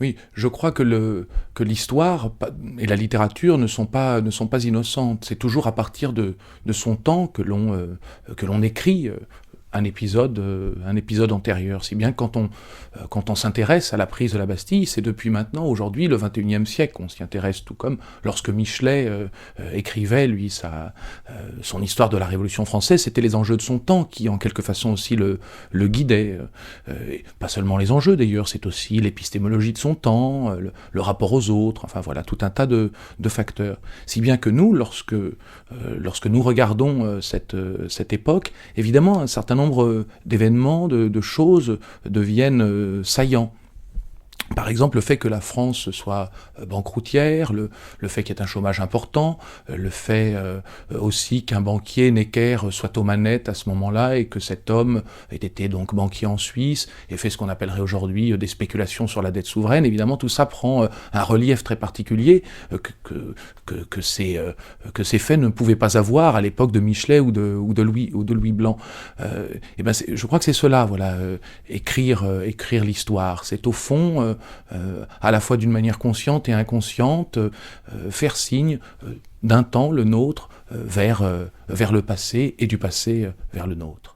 Oui, je crois que l'histoire et la littérature ne sont pas innocentes. C'est toujours à partir de son temps que l'on écrit un épisode antérieur. Si bien que quand on s'intéresse à la prise de la Bastille, c'est depuis maintenant, aujourd'hui, le XXIe siècle, qu'on s'y intéresse, tout comme lorsque Michelet écrivait, lui, son histoire de la Révolution française, c'était les enjeux de son temps qui, en quelque façon, aussi le guidaient. Et pas seulement les enjeux, d'ailleurs, c'est aussi l'épistémologie de son temps, le rapport aux autres, enfin voilà, tout un tas de facteurs. Si bien que nous, lorsque nous regardons cette époque, évidemment, un certain nombre d'événements, de choses deviennent saillants. Par exemple, le fait que la France soit banqueroutière, le fait qu'il y ait un chômage important, le fait aussi qu'un banquier, Necker, soit aux manettes à ce moment-là et que cet homme ait été donc banquier en Suisse et fait ce qu'on appellerait aujourd'hui des spéculations sur la dette souveraine. Évidemment, tout ça prend un relief très particulier que ces faits ne pouvaient pas avoir à l'époque de Michelet ou de Louis Blanc. Et ben, je crois que c'est cela, voilà, écrire l'histoire. C'est au fond à la fois d'une manière consciente et inconsciente, faire signe d'un temps, le nôtre, vers le passé et du passé vers le nôtre.